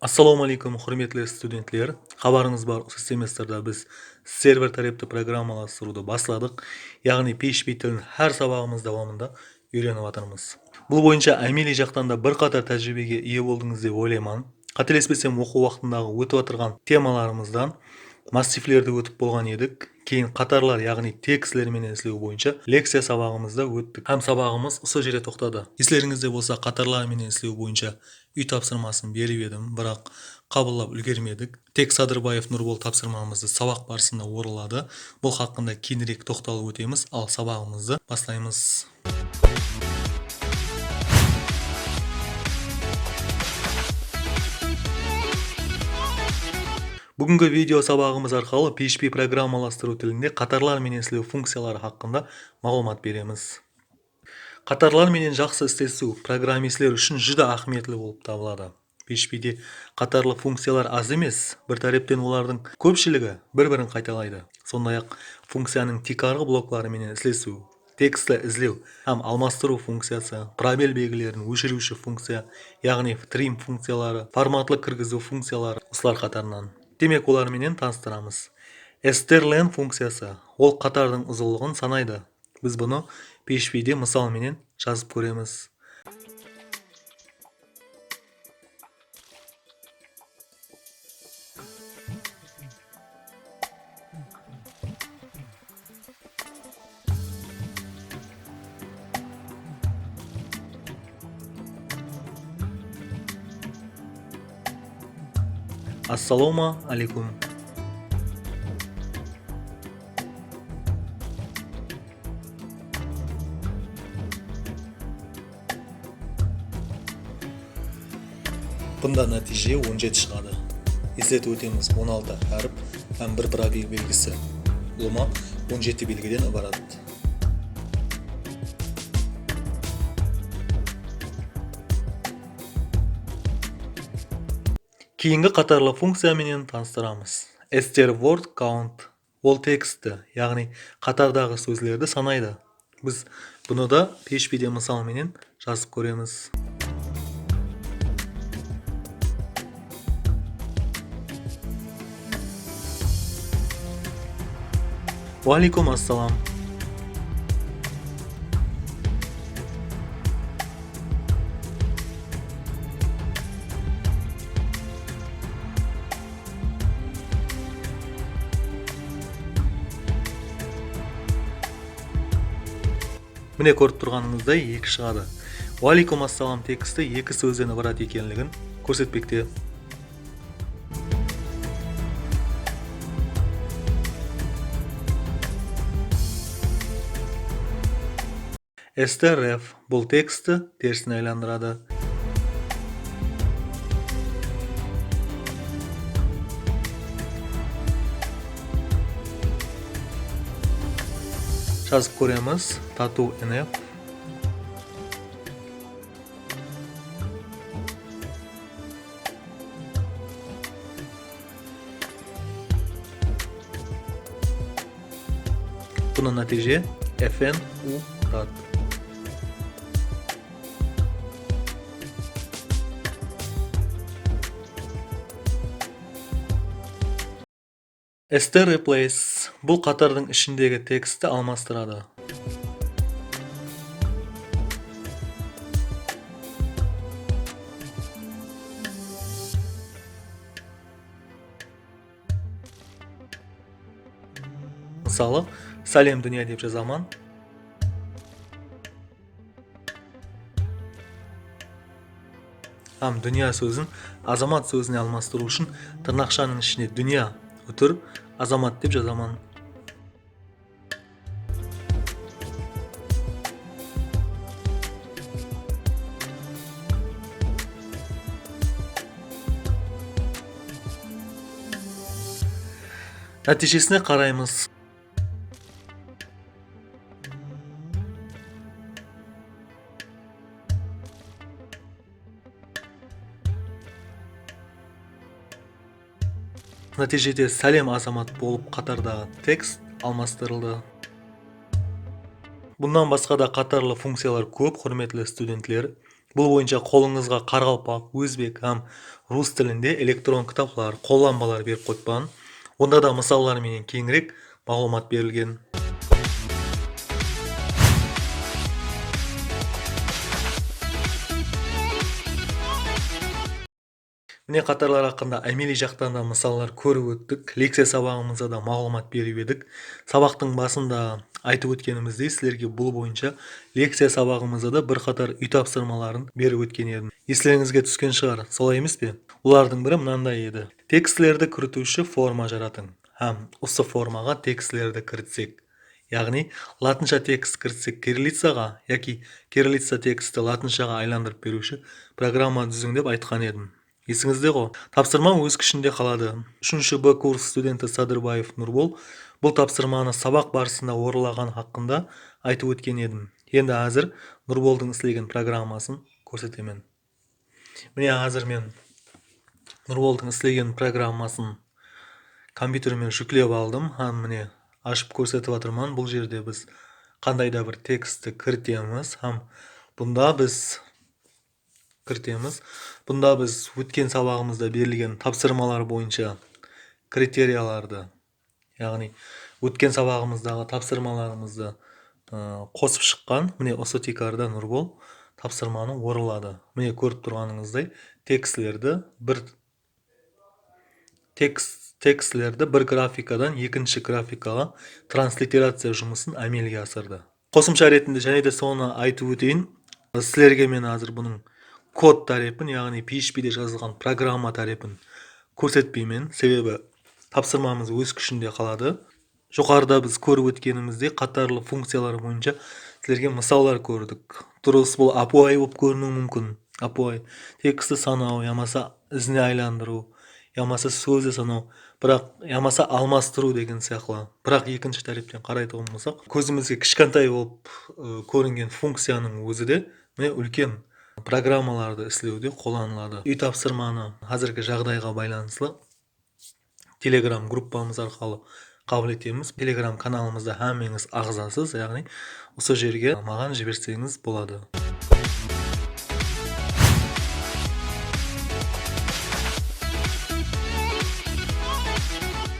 Assalomu alaykum, hurmatli studentlar. Xabarınız бар, осы semestrda biz server taraflı programmalashtiruwni boshladik. Ya'ni PHP tilini har sabagimiz davomida o'rganib atanamiz. Bu bo'yicha amaliy jaqdan da bir qator tajribaga ega bo'ldingiz deb o'ylayman. Qatelesmesam o'quv vaqtidagi o'tib o'tirgan temalarimizdan massivlarda o'tib bo'lgan edik. Keyin qatorlar, ya'ni tekstlar bilan izlov bo'yicha leksiya sabagimizda o'tdik. Ham sabagimiz o'sha yerda to'xtadi. Eslaringizda bo'lsa, qatorlar bilan izlov bo'yicha uy topshirmasini berib edim, biroq qabullab ulgurmadik. Tek Sadirbayev Nurbol topshirmamizni saboq barısında o'riladi. Bu haqida keyinroq to'xtalib o'tamiz. Al sabog'imizni boshlaymiz. Bugungi video sabog'imiz orqali PHP programmalashtirish tilida qatorlar bilan izlov funksiyalari haqida ma'lumot beramiz. Qatorlar bilan yaxshi ishlash programmistlar uchun juda ahamiyatli bo'lib topiladi. PHP'de qatorli funksiyalar az emas, bir tarafdan ularning ko'pchiligi bir-birini qaytalaydi. Sonday-aq funksiyaning tekrorli bloklari bilan ishlash, tekstlar izlov ham almashtiruv funksiyasi, probel belgilarini o'chiruvchi funksiya, ya'ni trim funksiyalari, formatli kirgizuv funksiyalari ular qatoridan. Demak, ular bilan tanishtiramiz. strlen funksiyasi ol qatorning uzunligini sanaydi. Biz buni PHP'de misol bilan yozib ko'ramiz. Assalomu alaykum. Bunda natija 17 chiqadi. Eslatib o'tamiz, 16 harf ham bir probel belgisi. Ulama 17 belgidan iborat. Keyingi qatorli funksiya bilan tanishtiramiz. Str word count ol tekstni, ya'ni qatordagi so'zlarni sanaydi. Biz buni da PHP'de misol bilan yozib ko'ramiz. Va alaykum assalom. Mine ko'rib turganingizday iki chiqadi. Va alaykum assalom teksti iki so'zdan iborat ekanligini ko'rsatmoqda. strf bu tekstni tersini aylantiradi. Yozib ko'ramiz. Tatu nf Bunun natija fn u rat. str replace bu qatorning ishindagi tekstni almashtiradi. Мысалы, салем дүния деп жазамын. Ham дүния сөзін азамат сөзіне алмастыру үшін тырнақшаның ішіне дүния өтіріп азамат деп жазамын. Нәтижесіне қараймыз. Natijede salem azamat болып қатардағы текст алмастырылды. Bundan başqa da qatarlı funksiyalar көп, hurmatli studentlar. Бұл бойынша қолыңызға қарғалпақ, өзбек һәм рус тілінде электрон кітаплар, қолданбалар беріп қойған. Онда да мысаллар менен кеңірек мағлұмат берілген. Міне қатарлар хақында әмели жақтан да мысаллар көріп өттік. Лекция сабағымызда да мағлұмат беріп едік. Сабақтың басында айтып өткеніміздей, сілерге бұл бойынша лекция сабағымызда да бір қатар үй тапсырмаларын беріп өткен едім. Естеріңізге түскен шығар, солай емес пе? Олардың бірі мынандай еді. Текстілерді кірітуші форма жаратың. Һәм осы формаға текстілерді кірітсек, яғни латынша текст кірітсек кириллицаға, яки кириллица тексті латыншаға айландырып беруші программа түзің деп айтқан едім. Есіңізде ғой, тапсырма өз күшінде қалады. 3 Б курс студенті Садырбаев Нұрбол бұл тапсырманы сабақ барысында орылаған хақында айтып өткен едім. Енді әзір Нұрболдың істеген программасын көрсетемін. Міне әзір мен Нұрболдың істеген программасын компьютермен жүклеп алдым. Міне ашып көрсетіп жатырмын. Бұл жерде біз қандай да бір текстті кіртеміз. Бұнда біз өткен сабағымызда берілген тапсырмалар бойынша критерияларды, яғни өткен сабағымыздағы тапсырмаларымызды қосып шыққан. Міне осы тикарда Нұрбол тапсырманы орылады. Міне көріп тұрғаныңыздай текстілерді бір графикадан екінші графикаға транслитерация жұмысын әмелге асырды. Қосымша ретінде және де соны айтып өтейін. Сілерге мен азыр бұның код тарепін, яғни PHP-де жазылған программа тарепін көрсетпеймін, себебі тапсырмамыз өз күшінде қалады. Жоғарыда біз көріп өткенімізде қатарлы функциялар бойынша сілерге мысалдар көрдік. Дұрыс, бұл апуай болып көрінуі мүмкін. Апуай тексті санау, ямаса ізіне айландыру, ямаса сөзі санау, бірақ ямаса алмастыру деген сияқты. Бірақ екінші тарептен қарайтын болсақ, көзімізге кішкентай болып көрінген функцияның өзі де үлкен программаларды істеуде қолданылады. Үй тапсырманы қазіргі жағдайға байланысты Telegram группамыз арқылы қабыл етеміз. Telegram каналымызда әмеңіз ағзасыз, яғни осы жерге маған жіберсеңіз болады.